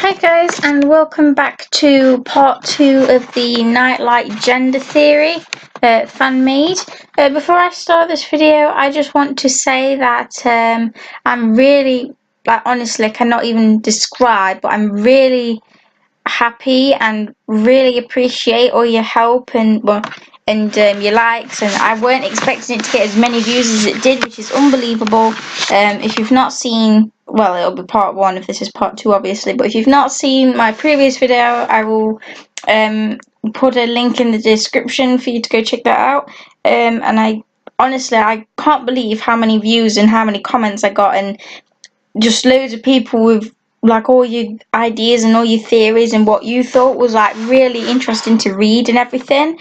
Hi guys, and welcome back to part 2 of the Nightlight Gender Theory fan-made. Before I start this video, I just want to say that I'm really, honestly, I cannot even describe, but I'm really happy and really appreciate all your help and your likes, and I weren't expecting it to get as many views as it did, which is unbelievable. If you've not seen, well, it'll be part 1 if this is part 2 obviously, but if you've not seen my previous video, I will put a link in the description for you to go check that out. And I can't believe how many views and how many comments I got, and just loads of people with all your ideas and all your theories and what you thought was really interesting to read and everything.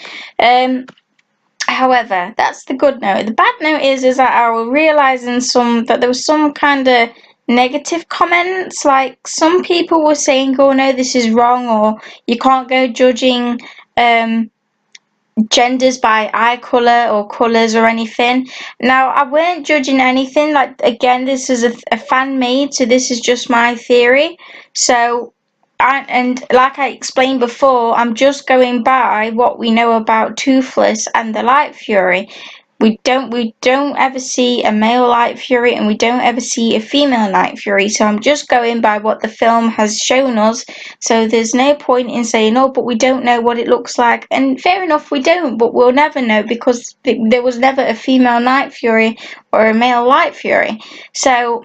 However, that's the good note. The bad note is that I was realizing that there was some kind of negative comments. Like, some people were saying, oh no, this is wrong, or you can't go judging genders by eye colour or colours or anything. Now, I weren't judging anything. Again, this is a fan made, so this is just my theory. So like I explained before, I'm just going by what we know about Toothless and the Light Fury. We don't ever see a male Light Fury, and we don't ever see a female Light Fury, so I'm just going by what the film has shown us. So there's no point in saying, oh, but we don't know what it looks like. And fair enough, we don't, but we'll never know, because there was never a female Night Fury or a male Light Fury. So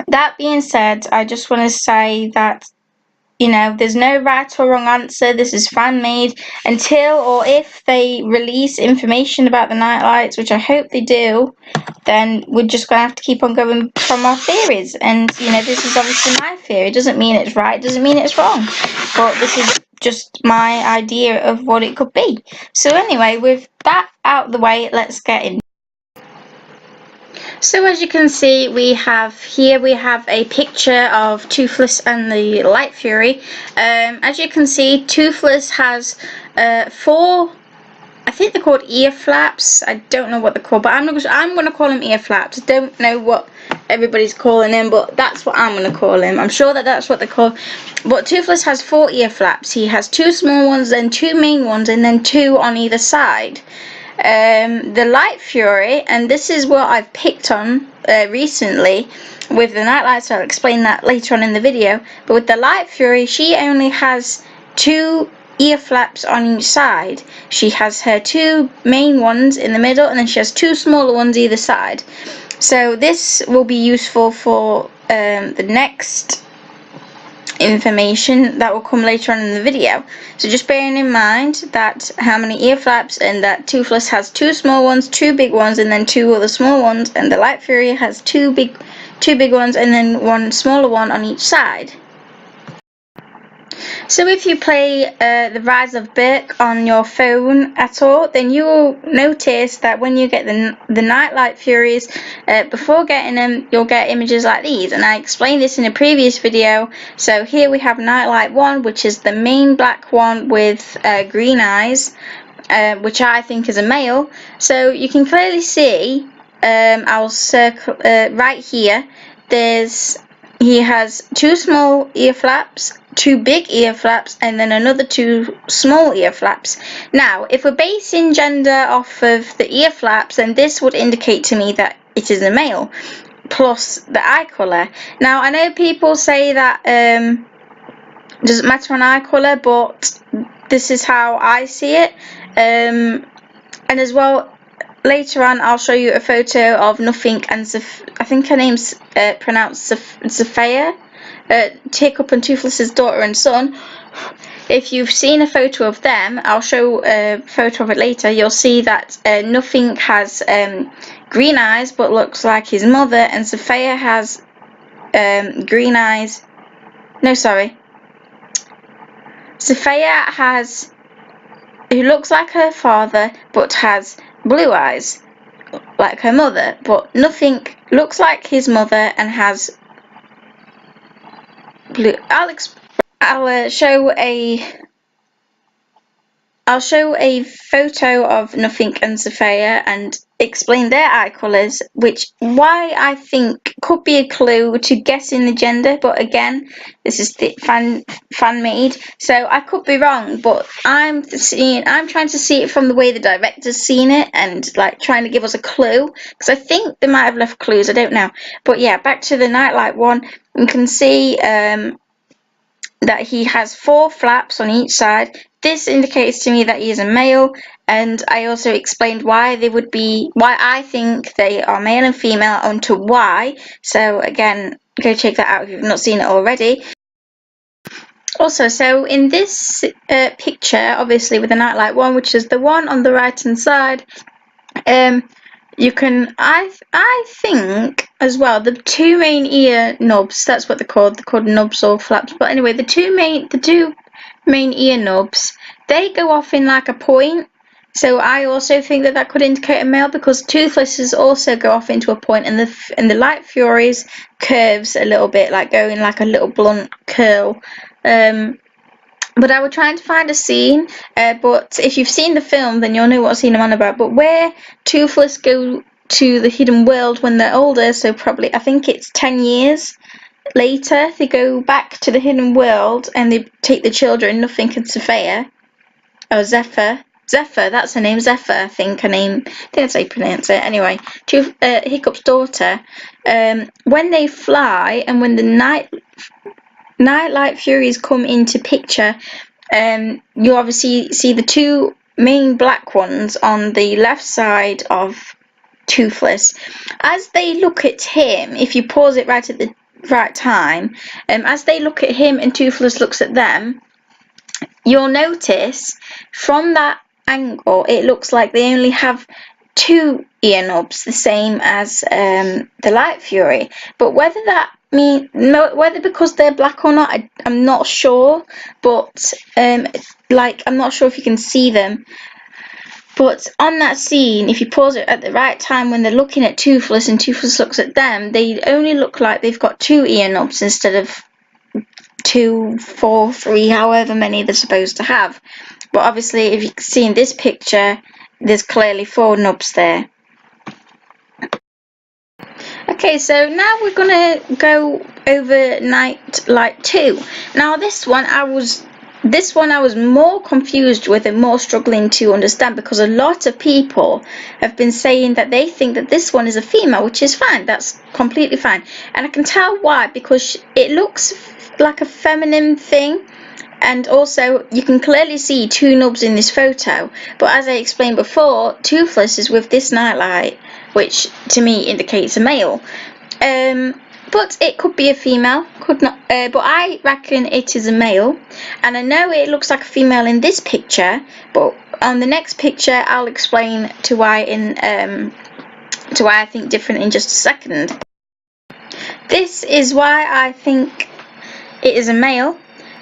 that being said, I just want to say that, you know, there's no right or wrong answer. This is fan-made until or if they release information about the nightlights, which I hope they do. Then we're just going to have to keep on going from our theories. And, you know, this is obviously my theory. It doesn't mean it's right, doesn't mean it's wrong. But this is just my idea of what it could be. So anyway, with that out of the way, let's get in. So as you can see, we have a picture of Toothless and the Light Fury. As you can see, Toothless has 4, I think they're called ear flaps. I don't know what they're called, but I'm going to call them ear flaps. I don't know what everybody's calling them, but that's what I'm going to call them. I'm sure that that's what they're called. But Toothless has 4 ear flaps. He has 2 small ones, then 2 main ones, and then 2 on either side. The Light Fury, and this is what I've picked on recently with the nightlights. I'll explain that later on in the video. But with the Light Fury, she only has 2 ear flaps on each side. She has her 2 main ones in the middle, and then she has 2 smaller ones either side. So this will be useful for the next information that will come later on in the video. So just bearing in mind that how many ear flaps, and that Toothless has 2 small ones, 2 big ones, and then 2 other small ones, and the Light Fury has 2 big ones and then 1 smaller one on each side. So if you play The Rise of Berk on your phone at all, then you will notice that when you get the Nightlight Furies, before getting them, you'll get images like these. And I explained this in a previous video. So here we have Nightlight 1, which is the main black one with green eyes, which I think is a male. So you can clearly see, I'll circle right here, he has 2 small ear flaps, 2 big ear flaps, and then another 2 small ear flaps. Now, if we're basing gender off of the ear flaps, then this would indicate to me that it is a male, plus the eye colour. Now, I know people say that doesn't matter on eye colour, but this is how I see it. And as well, later on, I'll show you a photo of Nothing and I think her name's pronounced Sophia, Teacup and Toothless's daughter and son. If you've seen a photo of them, I'll show a photo of it later. You'll see that Nothing has green eyes but looks like his mother, and Sophia has green eyes. No, sorry. Sophia has, who looks like her father but has blue eyes like her mother, but Nothing looks like his mother and has blue. I'll show I'll show a photo of Nothing and Sophia and explain their eye colours, which why I think could be a clue to guessing the gender, but again, this is fan made, so I could be wrong, but I'm trying to see it from the way the director's seen it and like trying to give us a clue, because I think they might have left clues, I don't know. But yeah, back to the Nightlight one, you can see that he has 4 flaps on each side. This indicates to me that he is a male, and I also explained why I think they are male and female onto why. So again, go check that out if you've not seen it already. Also, so in this picture, obviously with the Nightlight one, which is the one on the right hand side, you can, I think as well, the 2 main ear knobs, that's what they're called nubs or flaps, but anyway, the two main ear knobs, they go off in like a point, so I also think that could indicate a male, because Toothlesses also go off into a point, and the Light Furies curves a little bit, like going like a little blunt curl. But I was trying to find a scene, but if you've seen the film, then you'll know what scene I'm on about. But where Toothless go to the hidden world when they're older, so probably, I think it's 10 years later, they go back to the hidden world and they take the children, Nothing and Sophia, or Zephyr, that's her name, Zephyr, I think that's how you pronounce it. Anyway, Hiccup's daughter, when they fly and when the Nightlight Furies come into picture, you obviously see the 2 main black ones on the left side of Toothless. As they look at him, if you pause it right at the right time, as they look at him and Toothless looks at them, you'll notice from that angle it looks like they only have 2 ear knobs, the same as the Light Fury. But whether because they're black or not, I'm not sure. But I'm not sure if you can see them. But on that scene, if you pause it at the right time when they're looking at Toothless and Toothless looks at them, they only look like they've got 2 ear knobs instead of 2, 4, 3, however many they're supposed to have. But obviously, if you can see in this picture, there's clearly 4 knobs there. Okay, so now we're gonna go over Nightlight 2. Now this one I was more confused with and more struggling to understand, because a lot of people have been saying that they think that this one is a female, which is fine, that's completely fine. And I can tell why, because it looks like a feminine thing. And also, you can clearly see 2 knobs in this photo. But as I explained before, Toothless is with this Nightlight, which to me indicates a male. But it could be a female, could not. But I reckon it is a male. And I know it looks like a female in this picture, but on the next picture, I'll explain to why I think different in just a second. This is why I think it is a male.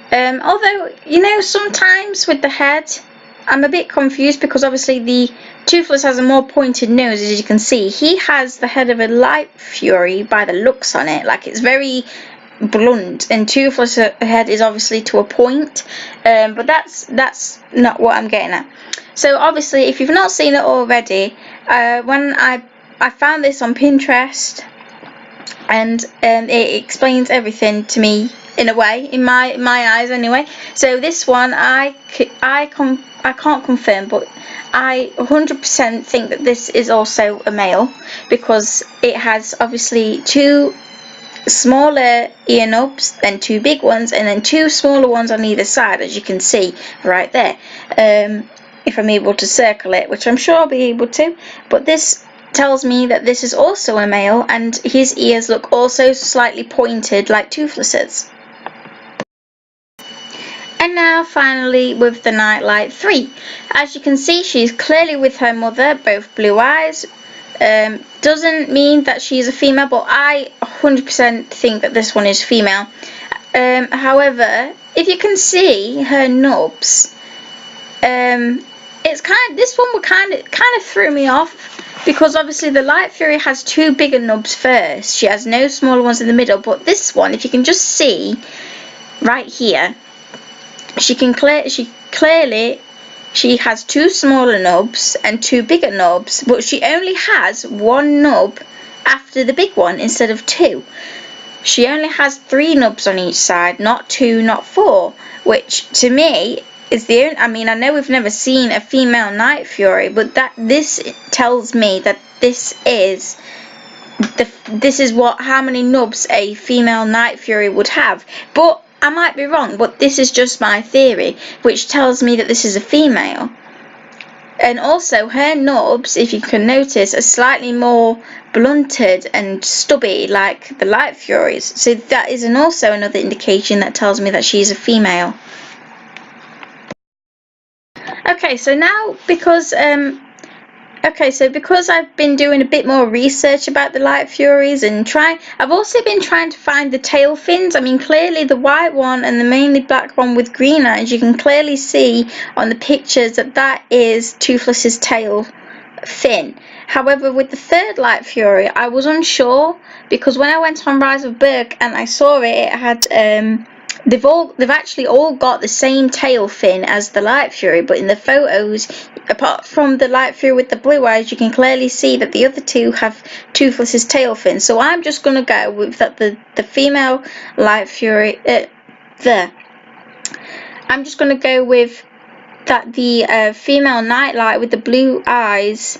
Although, sometimes with the head, I'm a bit confused, because obviously the Toothless has a more pointed nose, as you can see. He has the head of a Light Fury by the looks on it, like it's very blunt, and Toothless' head is obviously to a point, but that's not what I'm getting at. So obviously, if you've not seen it already, when I found this on Pinterest, and it explains everything to me in a way, in my eyes anyway. So this one I can't confirm, but I 100% think that this is also a male, because it has obviously 2 smaller ear knobs, then 2 big ones, and then 2 smaller ones on either side, as you can see right there. If I'm able to circle it, which I'm sure I'll be able to, but this tells me that this is also a male, and his ears look also slightly pointed like Toothless's. And now finally with the Nightlight 3. As you can see, she's clearly with her mother, both blue eyes. Doesn't mean that she's a female, but I 100% think that this one is female. However, if you can see her knobs, this one kind of threw me off, because obviously the Light Fury has 2 bigger knobs first. She has no smaller ones in the middle, but this one, if you can just see right here, she clearly she has 2 smaller nubs and 2 bigger nubs, but she only has 1 nub after the big one instead of 2. She only has 3 nubs on each side, not 2, not 4, which to me is the only, I mean, I know we've never seen a female Night Fury, but this tells me that this is how many nubs a female Night Fury would have. But I might be wrong, but this is just my theory, which tells me that this is a female. And also her nubs, if you can notice, are slightly more blunted and stubby like the Light Furies. So that is also another indication that tells me that she's a female. Okay, so now because I've been doing a bit more research about the Light Furies and I've also been trying to find the tail fins. I mean, clearly the white one and the mainly black one with green eyes, you can clearly see on the pictures that is Toothless's tail fin. However, with the third Light Fury, I was unsure, because when I went on Rise of Berk and I saw it had they've actually all got the same tail fin as the Light Fury, but in the photos, apart from the Light Fury with the blue eyes, you can clearly see that the other two have Toothless's tail fin. So I'm just gonna go with that the female Light Fury. I'm just gonna go with that the female Nightlight with the blue eyes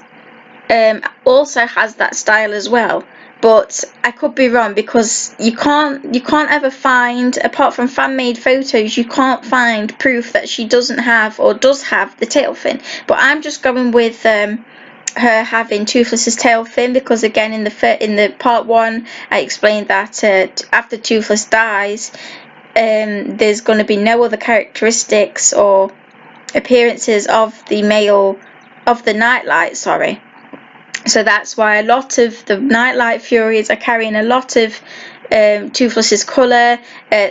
also has that style as well. But I could be wrong, because you can't ever find, apart from fan-made photos, you can't find proof that she doesn't have or does have the tail fin. But I'm just going with her having Toothless's tail fin, because again in the part 1 I explained that after Toothless dies, there's going to be no other characteristics or appearances of the Nightlight, sorry. So that's why a lot of the Nightlight Furies are carrying a lot of Toothless's colour,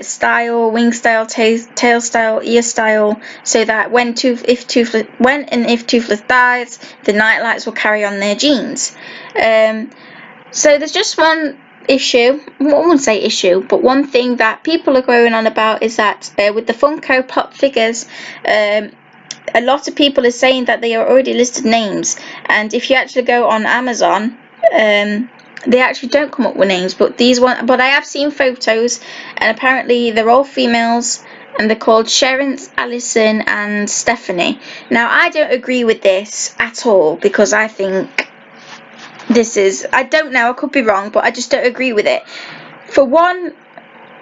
style, wing style, tail style, ear style, so that if Toothless dies, the Nightlights will carry on their genes. So there's just one issue, I wouldn't say issue, but one thing that people are going on about is that with the Funko Pop figures, a lot of people are saying that they are already listed names, and if you actually go on Amazon, they actually don't come up with names. But but I have seen photos, and apparently they're all females, and they're called Sharon, Alison, and Stephanie. Now I don't agree with this at all, because I think I don't know, I could be wrong, but I just don't agree with it. For one,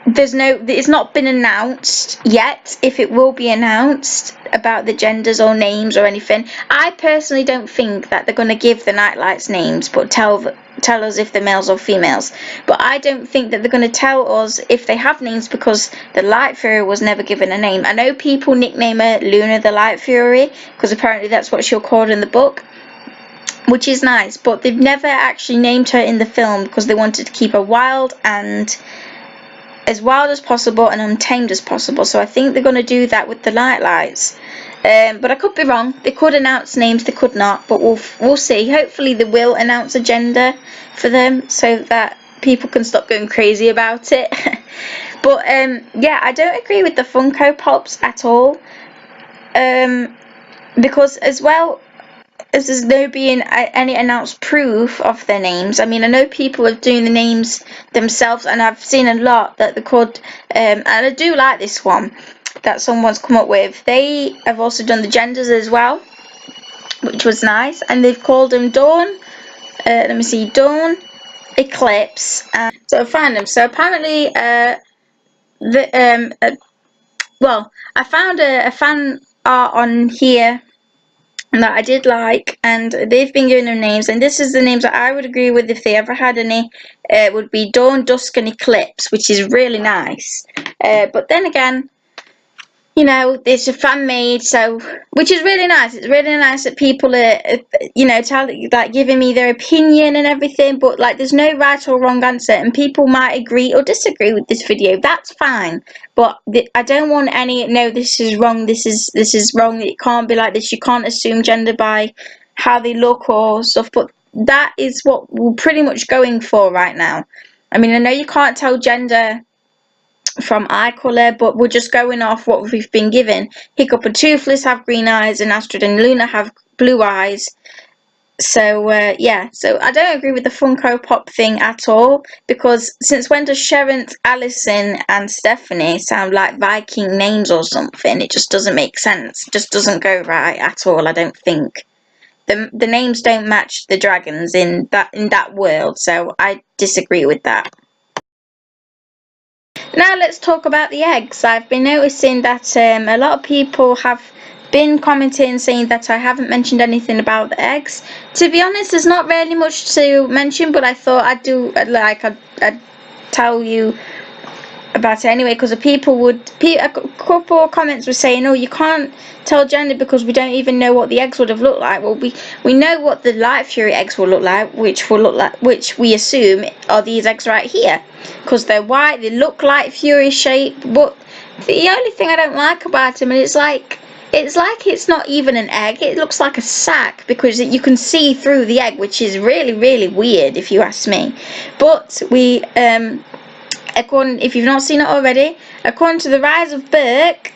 it's not been announced yet if it will be announced about the genders or names or anything. I personally don't think that they're going to give the Nightlights names, but tell us if they're males or females. But I don't think that they're going to tell us if they have names, because the Light Fury was never given a name. I know people nickname her Luna the Light Fury, because apparently that's what she'll called in the book, which is nice, but they've never actually named her in the film, because they wanted to keep her wild as possible and untamed as possible. So I think they're going to do that with the Nightlights. But I could be wrong. They could announce names, they could not, but we'll see. Hopefully they will announce a gender for them, so that people can stop going crazy about it. But yeah, I don't agree with the Funko Pops at all, because as well as there's no being any announced proof of their names. I mean, I know people are doing the names themselves, and I've seen a lot that they're called, and I do like this one that someone's come up with. They have also done the genders as well, which was nice, and they've called them Dawn, Dawn, Eclipse, so I found them. So apparently well, I found a fan art on here that I did like, and they've been giving them names, and this is the names that I would agree with if they ever had any. Would be Dawn, Dusk, and Eclipse, which is really nice. But then again, you know, it's a fan made, so which is really nice. It's really nice that people are, you know, giving me their opinion and everything. But like, there's no right or wrong answer, and people might agree or disagree with this video. That's fine. But I don't want any. No, this is wrong. This is wrong. It can't be like this. You can't assume gender by how they look or stuff. But that is what we're pretty much going for right now. I mean, I know you can't tell gender from eye colour, but we're just going off what we've been given. Hiccup and Toothless have green eyes, and Astrid and Luna have blue eyes. So yeah, so I don't agree with the Funko Pop thing at all, because since when does Sharon, Alison and Stephanie sound like Viking names or something? It just doesn't make sense. It just doesn't go right at all, I don't think. The names don't match the dragons in that world, so I disagree with that. Now let's talk about the eggs. I've been noticing that a lot of people have been commenting saying that I haven't mentioned anything about the eggs. To be honest, there's not really much to mention, but I thought I'd tell you about it anyway, because a couple of comments were saying, oh, you can't tell gender because we don't even know what the eggs would have looked like. Well, we know what the Light Fury eggs will look like, which we assume are these eggs right here, because they're white, they look like Fury shape. But the only thing I don't like about them, and it's like it's not even an egg, it looks like a sack, because you can see through the egg, which is really, really weird if you ask me. But according, if you've not seen it already, according to the Rise of Berk,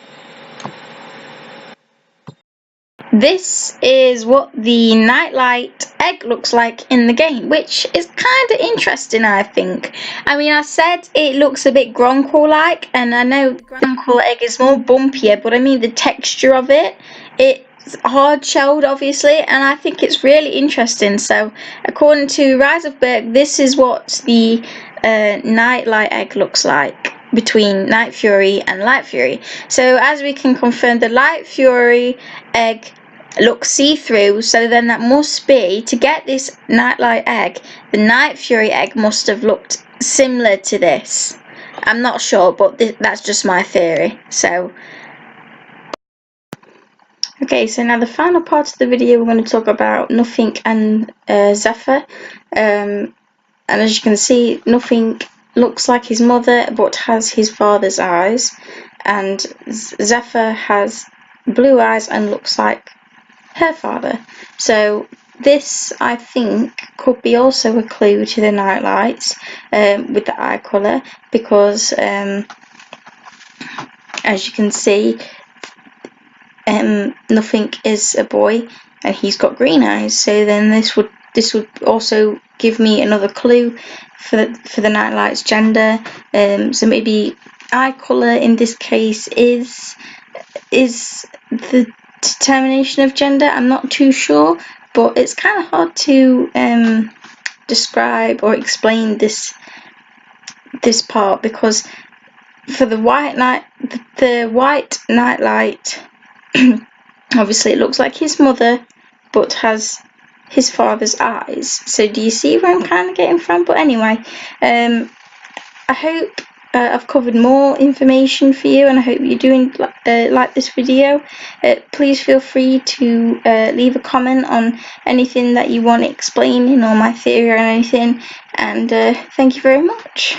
this is what the Nightlight egg looks like in the game, which is kind of interesting, I think. I mean, I said it looks a bit Gronkle-like, and I know the Gronkle egg is more bumpier, but I mean the texture of it, it's hard-shelled, obviously, and I think it's really interesting. So, according to Rise of Berk, this is what the Nightlight egg looks like between Night Fury and Light Fury. So, as we can confirm, the Light Fury egg looks see-through, so then that must be, to get this Nightlight egg, the Night Fury egg must have looked similar to this. I'm not sure, but that's just my theory. So, okay, so now the final part of the video, we're going to talk about Nothing and Zephyr. And as you can see, Nothing looks like his mother but has his father's eyes, and Zephyr has blue eyes and looks like her father. So this, I think, could be also a clue to the Nightlights with the eye colour, because as you can see, Nothing is a boy and he's got green eyes. So then this would also give me another clue for the Nightlight's gender. So maybe eye colour in this case is the determination of gender. I'm not too sure, but it's kind of hard to describe or explain this part, because for the white Nightlight, obviously it looks like his mother but has his father's eyes. So do you see where I'm kind of getting from? But anyway, I hope I've covered more information for you, and I hope you're doing like this video. Please feel free to leave a comment on anything that you want explaining, or my theory or anything, and thank you very much.